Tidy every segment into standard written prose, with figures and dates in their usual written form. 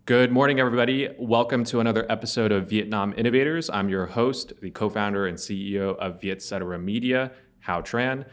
Good morning, everybody. Welcome to another episode of Vietnam Innovators. I'm your host, the co-founder and CEO of Vietcetera Media, Hảo Trần.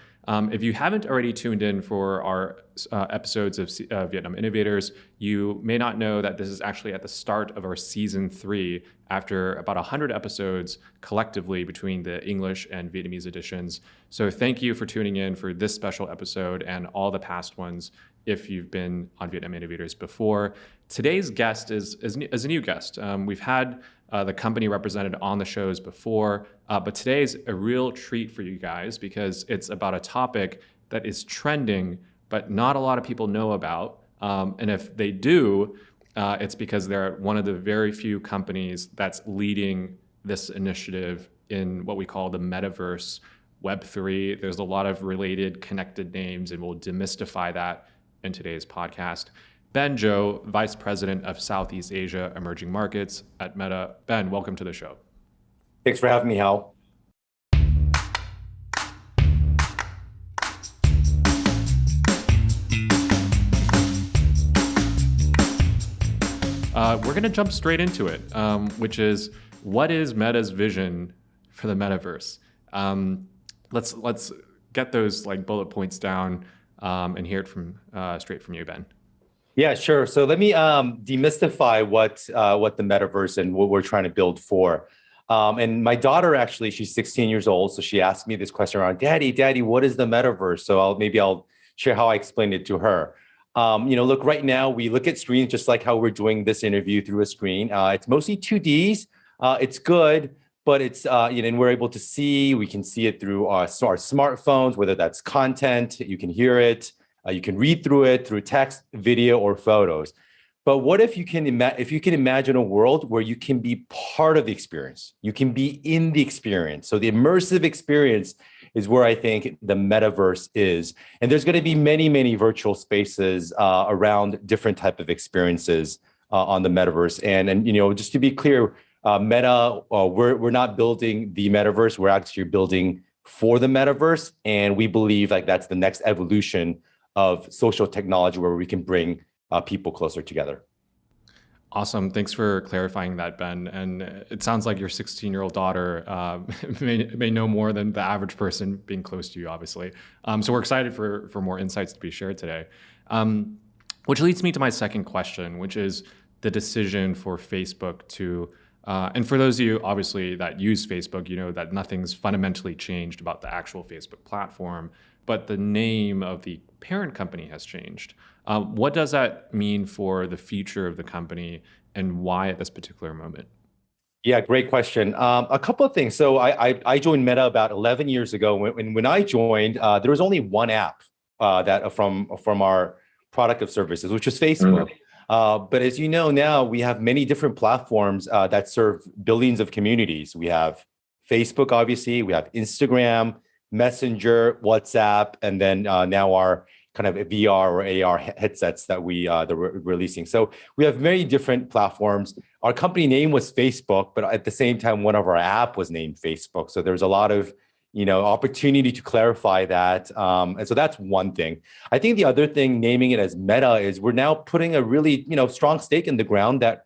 If you haven't already tuned in for our episodes of Vietnam Innovators, you may not know that this is actually at the start of our season 3 after about 100 episodes collectively between the English and Vietnamese editions. So thank you for tuning in for this special episode and all the past ones if you've been on Vietnam Innovators before. Today's guest is a new guest. We've had the company represented on the shows before, but today is a real treat for you guys because it's about a topic that is trending, but not a lot of people know about. And if they do, it's because they're one of the very few companies that's leading this initiative in what we call the Metaverse, Web3. There's a lot of related connected names, and we'll demystify that in today's podcast. Ben Zhou, Vice President of Southeast Asia Emerging Markets at Meta. Ben, welcome to the show. Thanks for having me, Hal. We're going to jump straight into it, which is, what is Meta's vision for the Metaverse? Let's get those bullet points down and hear it from straight from you, Ben. Yeah, sure. So let me demystify what the Metaverse and what we're trying to build for. And my daughter, actually, she's 16 years old. So she asked me this question around, Daddy, what is the Metaverse? So I'll share how I explained it to her. Look, right now we look at screens just like how we're doing this interview through a screen. It's mostly 2Ds. It's good, but it's, and we're able to see, we can see it through our smartphones, whether that's content, you can hear it. You can read through it through text, video, or photos. But what if you can imagine a world where you can be part of the experience? You can be in the experience. So the immersive experience is where I think the Metaverse is. And there's going to be many, many virtual spaces around different type of experiences on the Metaverse. And just to be clear, Meta, we're not building the Metaverse. We're actually building for the Metaverse. And we believe that's the next evolution of social technology where we can bring people closer together. Awesome. Thanks for clarifying that, Ben. And it sounds like your 16-year-old daughter may know more than the average person being close to you, obviously. So we're excited for more insights to be shared today. Which leads me to my second question, which is the decision for Facebook to, and for those of you, obviously, that use Facebook, you know that nothing's fundamentally changed about the actual Facebook platform, but the name of the parent company has changed. What does that mean for the future of the company and why at this particular moment? Yeah, great question. A couple of things. So I joined Meta about 11 years ago. When I joined, there was only one app that from our product of services, which was Facebook. But as you know now, we have many different platforms that serve billions of communities. We have Facebook, obviously. We have Instagram, Messenger, WhatsApp, and then now our kind of VR or AR headsets that we're releasing. So we have many different platforms. Our company name was Facebook, but at the same time, one of our app was named Facebook. So there's a lot of opportunity to clarify that. And so that's one thing. I think the other thing, naming it as Meta, is we're now putting a really strong stake in the ground that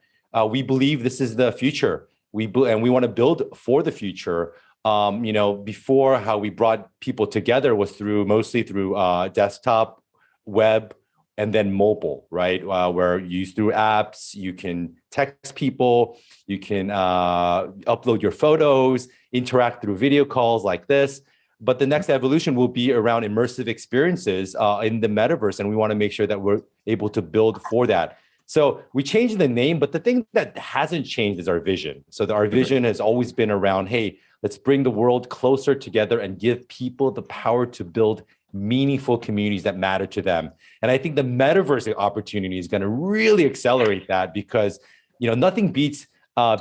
we believe this is the future. And we want to build for the future. Before, how we brought people together was mostly through desktop, web, and then mobile, right? Where you use through apps, you can text people, you can upload your photos, interact through video calls like this. But the next evolution will be around immersive experiences in the Metaverse, and we want to make sure that we're able to build for that. So we changed the name, but the thing that hasn't changed is our vision. So our vision has always been around, hey, let's bring the world closer together and give people the power to build meaningful communities that matter to them. And I think the Metaverse opportunity is going to really accelerate that because, nothing beats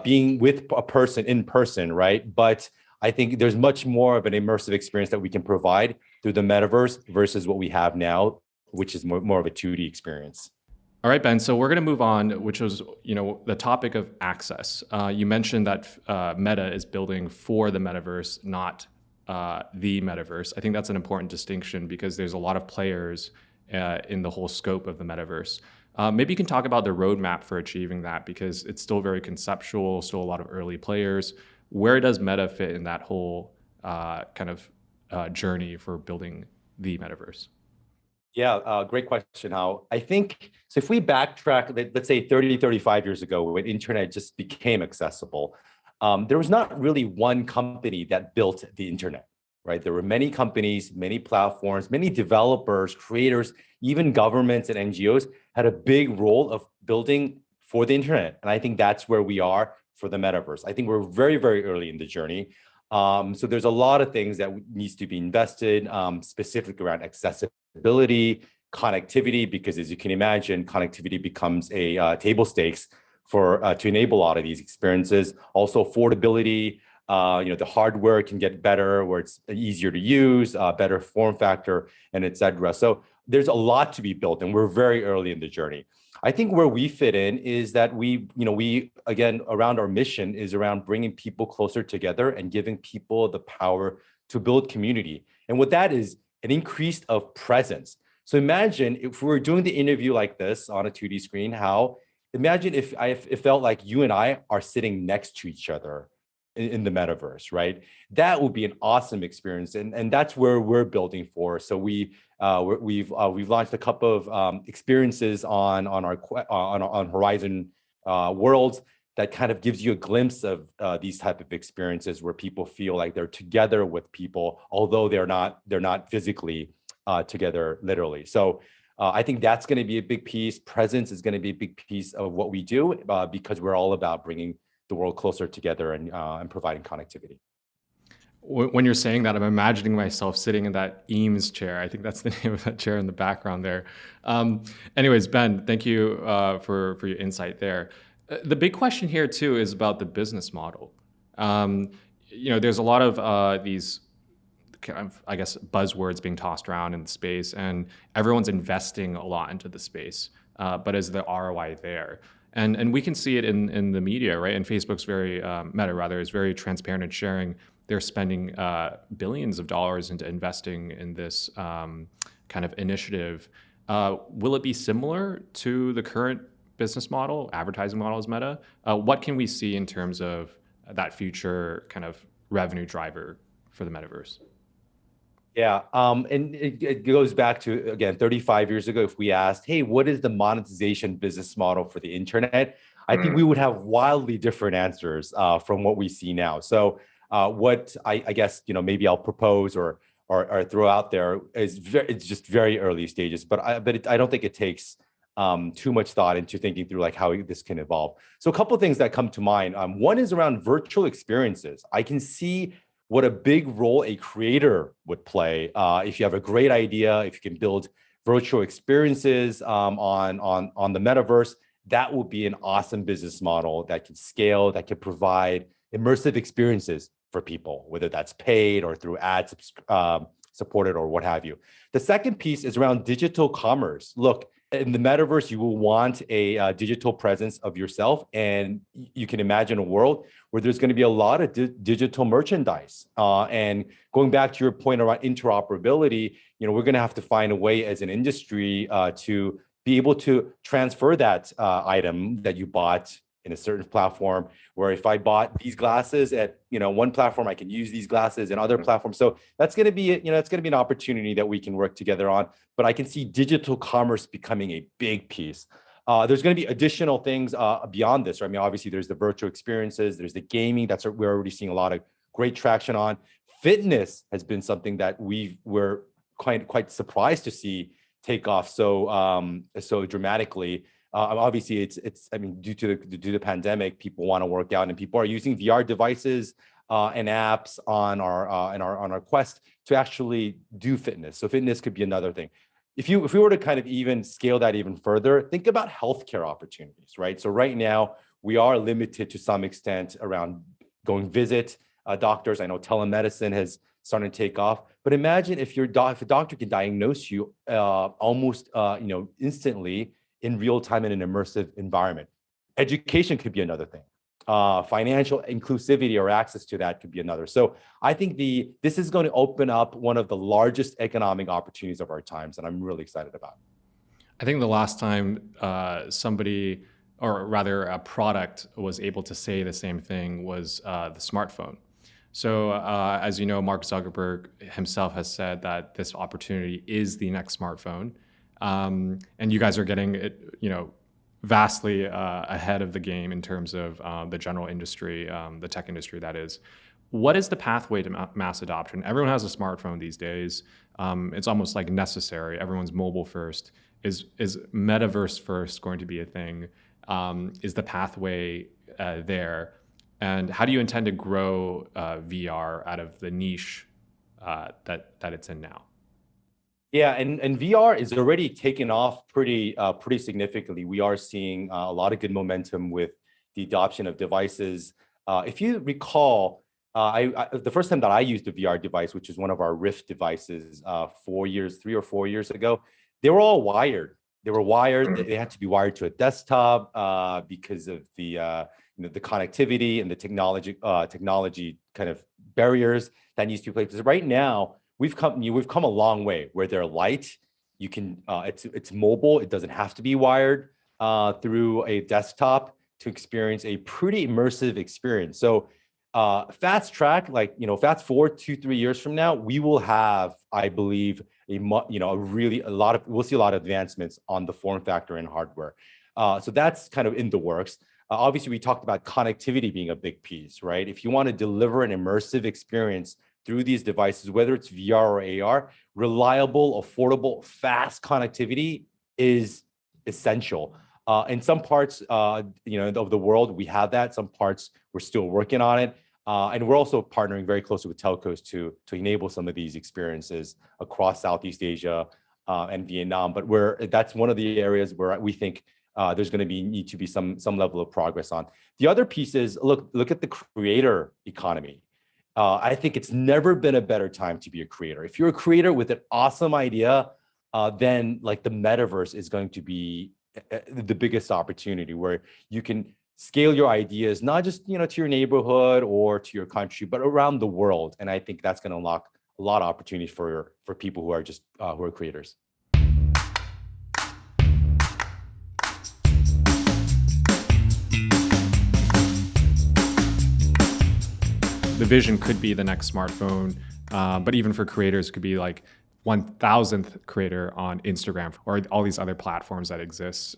being with a person in person, right? But I think there's much more of an immersive experience that we can provide through the Metaverse versus what we have now, which is more of a 2D experience. All right, Ben, so we're going to move on, which was, the topic of access. You mentioned that Meta is building for the Metaverse, not the Metaverse. I think that's an important distinction because there's a lot of players in the whole scope of the Metaverse. Maybe you can talk about the roadmap for achieving that, because it's still very conceptual, still a lot of early players. Where does Meta fit in that whole journey for building the metaverse? Yeah, great question, Hal. I think, so if we backtrack, let's say 30, 35 years ago, when internet just became accessible, there was not really one company that built the internet, right? There were many companies, many platforms, many developers, creators, even governments and NGOs had a big role of building for the internet. And I think that's where we are for the metaverse. I think we're very, very early in the journey. So there's a lot of things that needs to be invested, specifically around accessibility, connectivity, because as you can imagine, connectivity becomes a table stakes for to enable a lot of these experiences. Also affordability, the hardware can get better, where it's easier to use, better form factor, and et cetera. So there's a lot to be built, and we're very early in the journey. I think where we fit in is that we again, around our mission is around bringing people closer together and giving people the power to build community. And what that is, an increase of presence. So imagine if we were doing the interview like this on a 2D screen, imagine if it felt like you and I are sitting next to each other in the metaverse, right? That would be an awesome experience, and that's where we're building for. So we've launched a couple of experiences on Horizon Worlds that kind of gives you a glimpse of these type of experiences where people feel like they're together with people, although they're not physically together literally. So I think that's going to be a big piece. Presence is going to be a big piece of what we do because we're all about bringing the world closer together and providing connectivity. When you're saying that, I'm imagining myself sitting in that Eames chair. I think that's the name of that chair in the background there. Anyways, Ben, thank you for your insight there. The big question here too is about the business model. There's a lot of these kind of, I guess, buzzwords being tossed around in the space, and everyone's investing a lot into the space. But is the ROI there? And we can see it in the media, right? And Facebook's Meta rather, is very transparent in sharing they're spending billions of dollars into investing in this kind of initiative. Will it be similar to the current business model, advertising model as Meta? What can we see in terms of that future kind of revenue driver for the metaverse? Yeah, and it goes back to, again, 35 years ago, if we asked, hey, what is the monetization business model for the internet? I think we would have wildly different answers from what we see now. So what I guess, maybe I'll propose or throw out there is it's just very early stages, but I don't think it takes too much thought into thinking through like how this can evolve. So a couple of things that come to mind. One is around virtual experiences. I can see what a big role a creator would play if you have a great idea, if you can build virtual experiences on the metaverse. That would be an awesome business model that can scale, that can provide immersive experiences for people, whether that's paid or through ads supported or what have you. The second piece is around digital commerce. Look, in the metaverse, you will want a digital presence of yourself, and you can imagine a world where there's going to be a lot of digital merchandise. And going back to your point around interoperability, we're going to have to find a way as an industry to be able to transfer that item that you bought in a certain platform, where if I bought these glasses at one platform, I can use these glasses in other platforms. So that's going to be it's going to be an opportunity that we can work together on. But I can see digital commerce becoming a big piece. There's going to be additional things beyond this. Right? I mean, obviously, there's the virtual experiences, there's the gaming. We're already seeing a lot of great traction on. Fitness has been something that we're quite surprised to see take off so dramatically. Obviously, it's due to the pandemic, people want to work out, and people are using VR devices and apps on our Quest to actually do fitness. So fitness could be another thing. If we were to kind of even scale that even further, think about healthcare opportunities, right? So right now we are limited to some extent around going visit doctors. I know telemedicine has started to take off, but imagine if a doctor can diagnose you almost instantly in real time in an immersive environment. Education could be another thing. Financial inclusivity or access to that could be another. So I think this is going to open up one of the largest economic opportunities of our times, and I'm really excited about it. I think the last time somebody, or rather a product, was able to say the same thing was the smartphone. So, as you know, Mark Zuckerberg himself has said that this opportunity is the next smartphone, and you guys are getting it, vastly ahead of the game in terms of the general industry, the tech industry, that is. What is the pathway to mass adoption? Everyone has a smartphone these days. It's almost like necessary. Everyone's mobile first. Is Metaverse first going to be a thing? Is the pathway there? And how do you intend to grow VR out of the niche that it's in now? Yeah, and VR is already taken off pretty significantly. We are seeing a lot of good momentum with the adoption of devices. If you recall, the first time that I used a VR device, which is one of our Rift devices, 3 or 4 years ago, they were all wired. They were wired. They had to be wired to a desktop because of the connectivity and the technology kind of barriers that needs to be placed. Right now, we've come a long way where they're light. You can it's mobile. It doesn't have to be wired through a desktop to experience a pretty immersive experience. So fast track, fast forward 2-3 years from now, we will have, I believe, we'll see a lot of advancements on the form factor and hardware. So that's kind of in the works. Obviously, we talked about connectivity being a big piece, right? If you want to deliver an immersive experience through these devices, whether it's VR or AR, reliable, affordable, fast connectivity is essential. In some parts, of the world, we have that. Some parts, we're still working on it. And we're also partnering very closely with telcos to enable some of these experiences across Southeast Asia and Vietnam. But that's one of the areas where we think there's going to need to be some level of progress on. The other piece is look at the creator economy. I think it's never been a better time to be a creator. If you're a creator with an awesome idea, then like the metaverse is going to be the biggest opportunity where you can scale your ideas, not just to your neighborhood or to your country, but around the world. And I think that's going to unlock a lot of opportunities for people who are just who are creators. The vision could be the next smartphone, but even for creators, it could be like 1,000th creator on Instagram or all these other platforms that exist.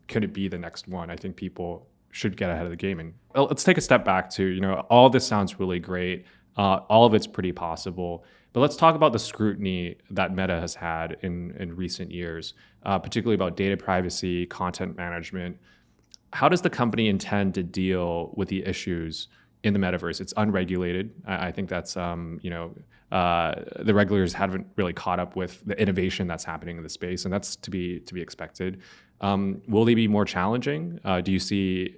Could it be the next one? I think people should get ahead of the game. And let's take a step back to, all this sounds really great. All of it's pretty possible. But let's talk about the scrutiny that Meta has had in recent years, particularly about data privacy, content management. How does the company intend to deal with the issues in the metaverse? It's unregulated. I think that's, the regulators haven't really caught up with the innovation that's happening in the space, and that's to be expected. Will they be more challenging? Do you see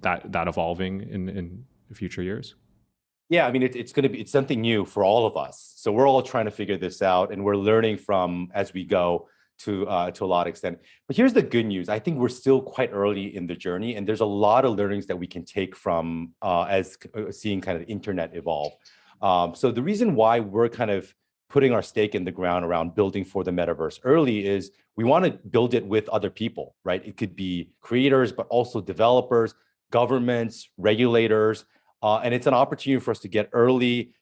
that evolving in future years? Yeah, I mean, it's something new for all of us. So we're all trying to figure this out, and we're learning from as we go to a lot of extent. But here's the good news. I think we're still quite early in the journey, and there's a lot of learnings that we can take from as seeing kind of internet evolve. So the reason why we're kind of putting our stake in the ground around building for the metaverse early is we want to build it with other people, right? It could be creators, but also developers, governments, regulators, and it's an opportunity for us to get early,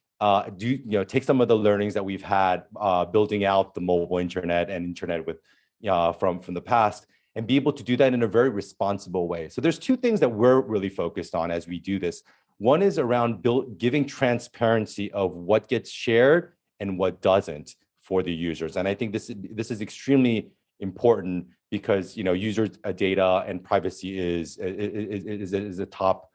take some of the learnings that we've had building out the mobile internet and internet with from the past, and be able to do that in a very responsible way. So there's two things that we're really focused on as we do this. One is around giving transparency of what gets shared and what doesn't for the users. And I think this is extremely important because user data and privacy is a top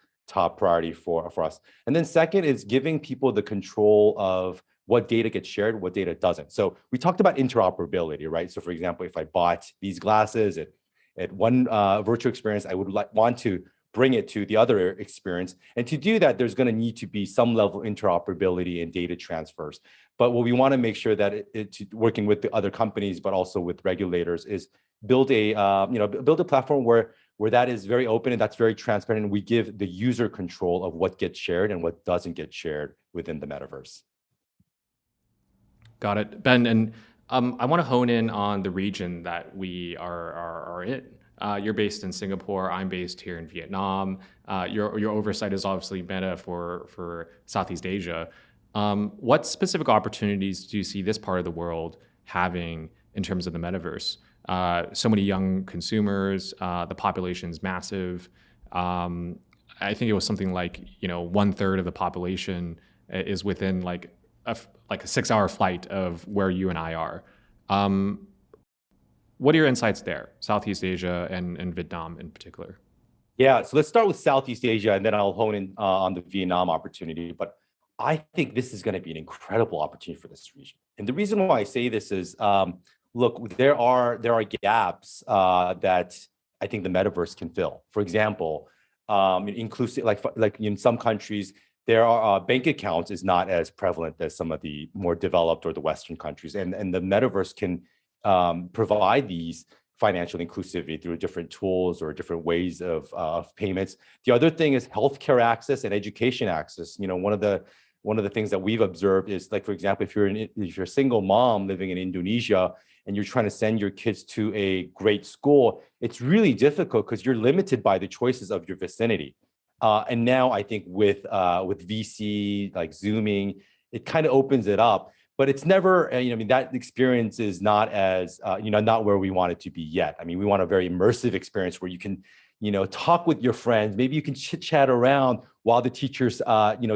priority for us. And then second is giving people the control of what data gets shared, what data doesn't. So we talked about interoperability, right? So for example, if I bought these glasses at one virtual experience, I would want to bring it to the other experience. And to do that, there's going to need to be some level of interoperability and data transfers. But what we want to make sure that working with the other companies, but also with regulators, is build a platform where that is very open and that's very transparent, and we give the user control of what gets shared and what doesn't get shared within the metaverse. Got it, Ben. And I want to hone in on the region that we are in. You're based in Singapore. I'm based here in Vietnam. Your oversight is obviously Meta for Southeast Asia. What specific opportunities do you see this part of the world having in terms of the metaverse? So many young consumers. The population's massive. I think it was something like 1/3 of the population is within like a 6-hour flight of where you and I are. What are your insights there, Southeast Asia and Vietnam in particular? Yeah, so let's start with Southeast Asia, and then I'll hone in on the Vietnam opportunity. But I think this is going to be an incredible opportunity for this region. And the reason why I say this is, look, there are gaps that I think the metaverse can fill. For example, inclusive, like in some countries, there are bank accounts is not as prevalent as some of the more developed or the Western countries, and the metaverse can provide these financial inclusivity through different tools or different ways of payments. The other thing is healthcare access and education access. One of the things that we've observed is, like, for example, if you're a single mom living in Indonesia and you're trying to send your kids to a great school, it's really difficult because you're limited by the choices of your vicinity. And now I think with VC, like Zooming, it kind of opens it up. But it's never, that experience is not as, not where we want it to be yet. I mean, we want a very immersive experience where you can, talk with your friends. Maybe you can chit chat around while the teacher's,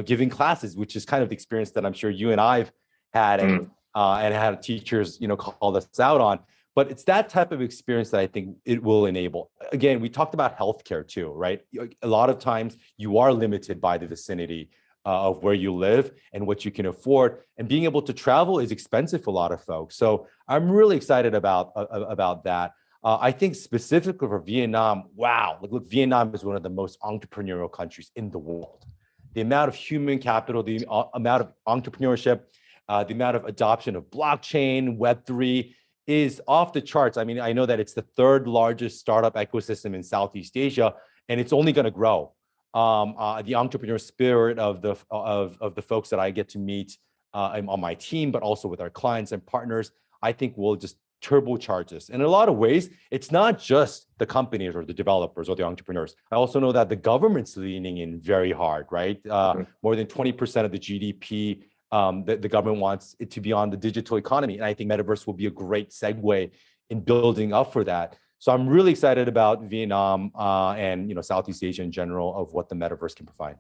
giving classes, which is kind of the experience that I'm sure you and I've had and had teachers, call us out on. But it's that type of experience that I think it will enable. Again, we talked about healthcare too, right? A lot of times you are limited by the vicinity of where you live and what you can afford. And being able to travel is expensive for a lot of folks. So I'm really excited about that. I think specifically for Vietnam, wow, look, Vietnam is one of the most entrepreneurial countries in the world. The amount of human capital, the amount of entrepreneurship, the amount of adoption of blockchain, Web3 is off the charts. I mean, I know that it's the third largest startup ecosystem in Southeast Asia, and it's only going to grow. The entrepreneur spirit of the folks that I get to meet on my team, but also with our clients and partners, I think will just turbocharge this. And in a lot of ways, it's not just the companies or the developers or the entrepreneurs. I also know that the government's leaning in very hard, right? More than 20% of the GDP, the government wants it to be on the digital economy. And I think Metaverse will be a great segue in building up for that. So I'm really excited about Vietnam and Southeast Asia in general of what the Metaverse can provide.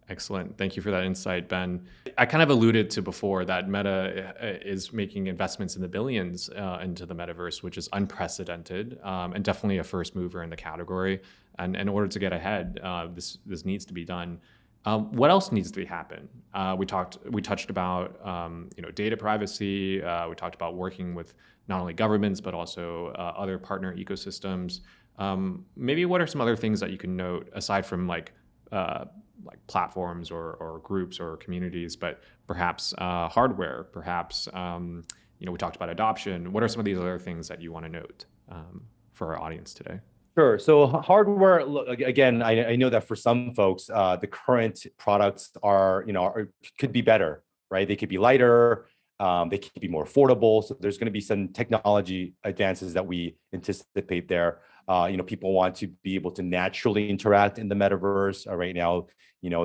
Excellent. Thank you for that insight, Ben. I kind of alluded to before that Meta is making investments in the billions into the metaverse, which is unprecedented and definitely a first mover in the category. And in order to get ahead, this needs to be done. What else needs to happen? We touched about data privacy. We talked about working with not only governments but also other partner ecosystems. Maybe what are some other things that you can note aside from like platforms or groups or communities, but perhaps hardware, perhaps we talked about adoption. What are some of these other things that you want to note for our audience today? Sure. So hardware, look, again, I know that for some folks, the current products could be better, right? They could be lighter, they could be more affordable. So there's going to be some technology advances that we anticipate there. People want to be able to naturally interact in the metaverse. Right now,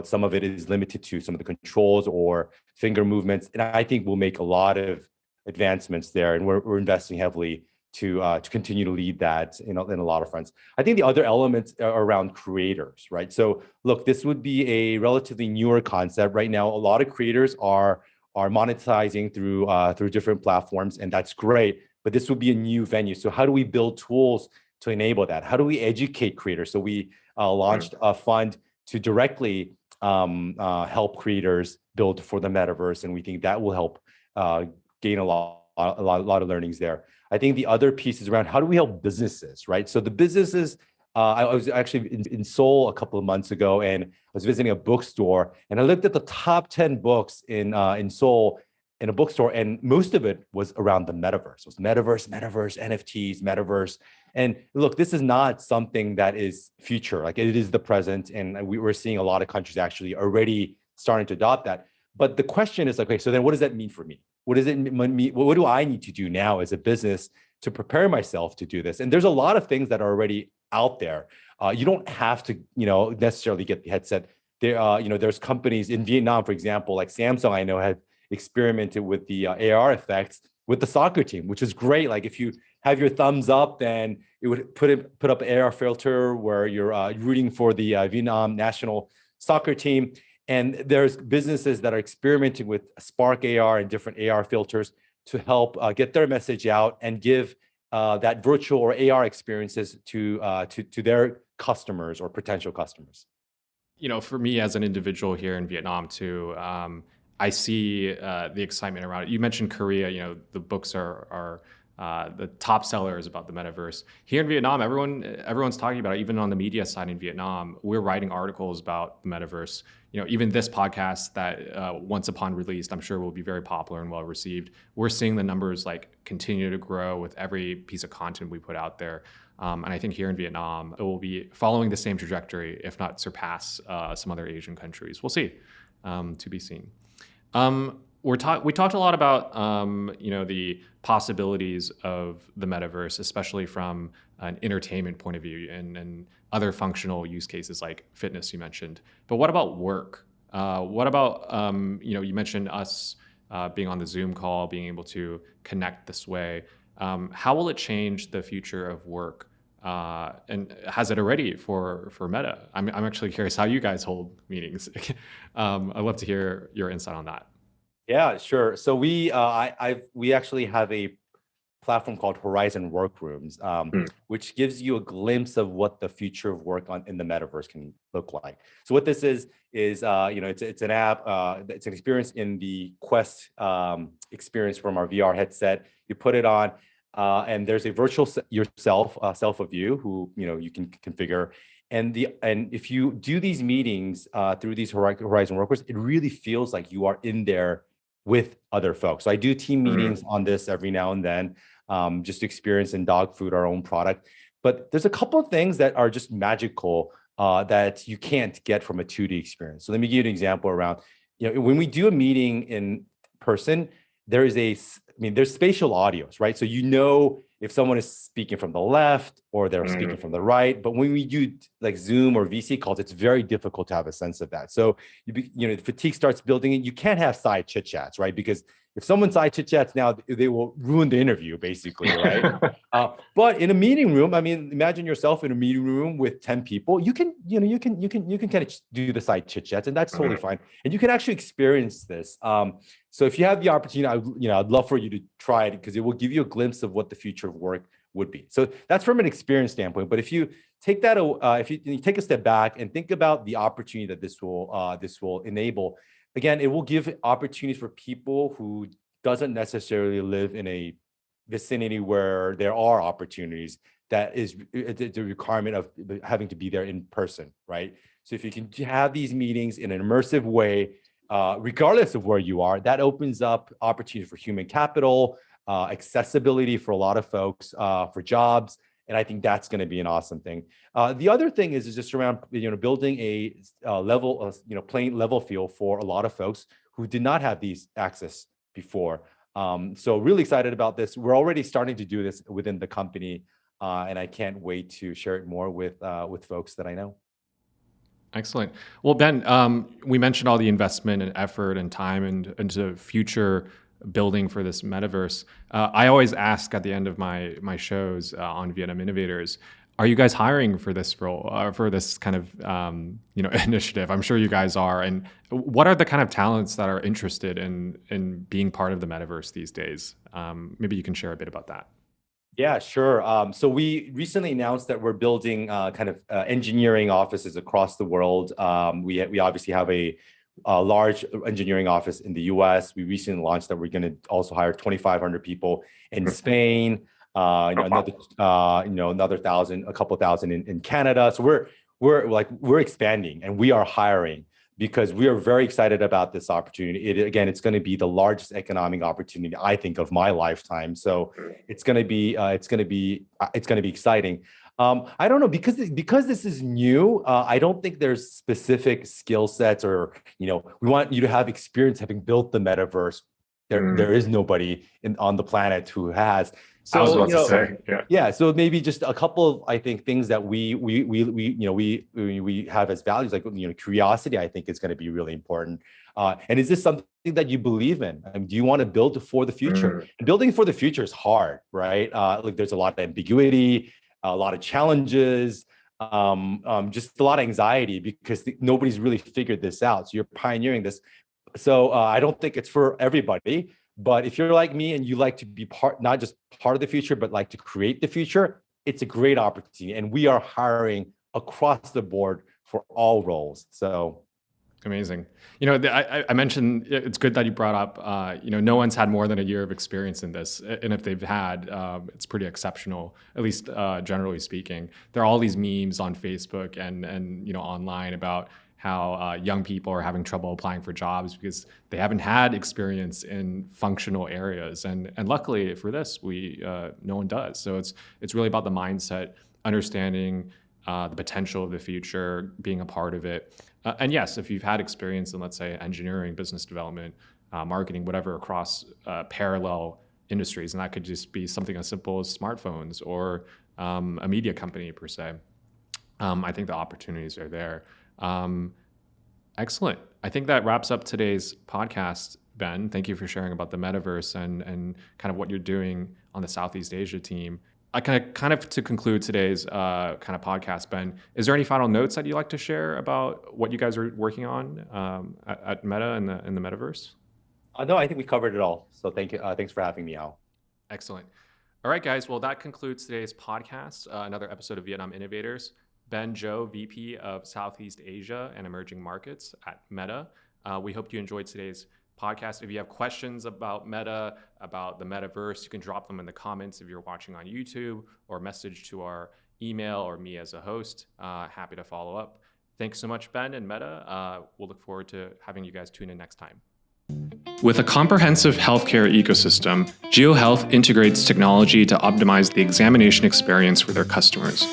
some of it is limited to some of the controls or finger movements, and I think we'll make a lot of advancements there, and we're investing heavily to continue to lead that in a lot of fronts. I think the other elements are around creators, right? So look, this would be a relatively newer concept right now. A lot of creators are monetizing through different platforms, and that's great. But this would be a new venue. So how do we build tools to enable that? How do we educate creators? So we launched a fund to directly help creators build for the metaverse, and we think that will help gain a lot of learnings there. I think the other piece is around how do we help businesses, right? So the businesses, I was actually in Seoul a couple of months ago, and I was visiting a bookstore, and I looked at the top 10 books in Seoul in a bookstore, and most of it was around the metaverse. It was metaverse, NFTs, metaverse. And look, this is not something that is future, like it is the present, and we're seeing a lot of countries actually already starting to adopt that. But the question is, okay, so then what does that mean for me? what does it mean? What do I need to do now as a business to prepare myself to do this? And there's a lot of things that are already out there. You don't have to, necessarily get the headset. There, there's companies in Vietnam, for example, like Samsung, I know had experimented with the AR effects with the soccer team, which is great. Like if you have your thumbs up, then it would put up an AR filter where you're rooting for the Vietnam national soccer team. And there's businesses that are experimenting with Spark AR and different AR filters to help get their message out and give that virtual or AR experiences to their customers or potential customers. For me as an individual here in Vietnam too, I see the excitement around it. You mentioned Korea. The books are the top sellers about the metaverse. Here in Vietnam, everyone's talking about it. Even on the media side in Vietnam, we're writing articles about the metaverse. Even this podcast that once upon released, I'm sure will be very popular and well received. We're seeing the numbers continue to grow with every piece of content we put out there. And I think here in Vietnam, it will be following the same trajectory, if not surpass some other Asian countries. We'll see, to be seen. We talked a lot about the possibilities of the metaverse, especially from an entertainment point of view and other functional use cases like fitness you mentioned. But what about work? What about you mentioned us being on the Zoom call, being able to connect this way. How will it change the future of work? And has it already for Meta? I'm actually curious how you guys hold meetings. I'd love to hear your insight on that. Yeah, sure. So we actually have a platform called Horizon Workrooms, which gives you a glimpse of what the future of work in the metaverse can look like. So what this is it's an app, it's an experience in the Quest experience from our VR headset. You put it on, and there's a virtual self of you who you can configure. And if you do these meetings through these Horizon Workrooms, it really feels like you are in there with other folks. So I do team meetings on this every now and then, just to experience and dog food our own product. But there's a couple of things that are just magical that you can't get from a 2D experience. So let me give you an example around, when we do a meeting in person, there's spatial audios, right? So if someone is speaking from the left or they're speaking from the right, but when we do like Zoom or VC calls, it's very difficult to have a sense of that. So the fatigue starts building in. You can't have side chit chats, right? Because if someone side chit chats now, they will ruin the interview, basically, right? But in a meeting room, imagine yourself in a meeting room with 10 people. You can kind of do the side chit chats, and that's totally fine. And you can actually experience this. So if you have the opportunity, I'd love for you to try it because it will give you a glimpse of what the future of work would be. So that's from an experience standpoint. But if you take that, if you take a step back and think about the opportunity that this will enable, again, it will give opportunities for people who doesn't necessarily live in a vicinity where there are opportunities. That is the requirement of having to be there in person, right? So if you can have these meetings in an immersive way, regardless of where you are, that opens up opportunities for human capital, accessibility for a lot of folks, for jobs. And I think that's going to be an awesome thing. The other thing is just around building a plain level field for a lot of folks who did not have these access before. So really excited about this. We're already starting to do this within the company, and I can't wait to share it more with folks that I know. Excellent. Well, Ben, we mentioned all the investment and effort and time into future building for this metaverse. I always ask at the end of my shows on Vietnam Innovators, are you guys hiring for this role, for this kind of initiative? I'm sure you guys are. And what are the kind of talents that are interested in being part of the metaverse these days? Maybe you can share a bit about that. Yeah, sure. So we recently announced that we're building engineering offices across the world. We obviously have a large engineering office in the US. We recently launched that we're going to also hire 2,500 people in Spain. Another 1,000, a couple thousand in Canada. So we're expanding and we are hiring because we are very excited about this opportunity. It's going to be the largest economic opportunity, I think, of my lifetime. So it's going to be exciting. I don't know, because this is new. I don't think there's specific skill sets or we want you to have experience having built the metaverse There is nobody on the planet who has. So I was about to say, yeah. So maybe just a couple of, I think, things that we have as values, like curiosity. I think is going to be really important. And is this something that you believe in? I mean, do you want to build for the future? And building for the future is hard, right? Like there's a lot of ambiguity, a lot of challenges, just a lot of anxiety because nobody's really figured this out. So you're pioneering this. So I don't think it's for everybody. But if you're like me and you like to be not just part of the future, but like to create the future, it's a great opportunity. And we are hiring across the board for all roles. So amazing. I mentioned it's good that you brought up, no one's had more than a year of experience in this. And if they've had, it's pretty exceptional, at least generally speaking. There are all these memes on Facebook and online about how young people are having trouble applying for jobs because they haven't had experience in functional areas. And luckily for this, no one does. So it's really about the mindset, understanding the potential of the future, being a part of it. And yes, if you've had experience in, let's say, engineering, business development, marketing, whatever, across parallel industries, and that could just be something as simple as smartphones or a media company per se, I think the opportunities are there. Excellent. I think that wraps up today's podcast, Ben. Thank you for sharing about the Metaverse and kind of what you're doing on the Southeast Asia team. I kind of to conclude today's kind of podcast, Ben, is there any final notes that you'd like to share about what you guys are working on at Meta and the Metaverse? No, I think we covered it all. So thank you. Thanks for having me, Hal. Excellent. All right, guys. Well, that concludes today's podcast, another episode of Vietnam Innovators. Ben Zhou, VP of Southeast Asia and Emerging Markets at Meta. We hope you enjoyed today's podcast. If you have questions about Meta, about the Metaverse, you can drop them in the comments if you're watching on YouTube, or message to our email or me as a host. Happy to follow up. Thanks so much, Ben and Meta. We'll look forward to having you guys tune in next time. With a comprehensive healthcare ecosystem, GeoHealth integrates technology to optimize the examination experience for their customers.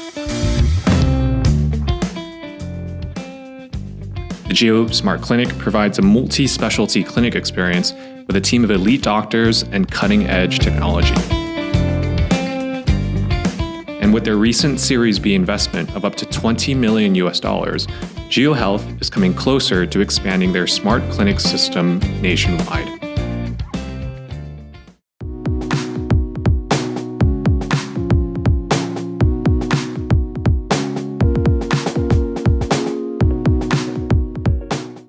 The Geo Smart Clinic provides a multi-specialty clinic experience with a team of elite doctors and cutting-edge technology. And with their recent Series B investment of up to $20 million, GeoHealth is coming closer to expanding their smart clinic system nationwide.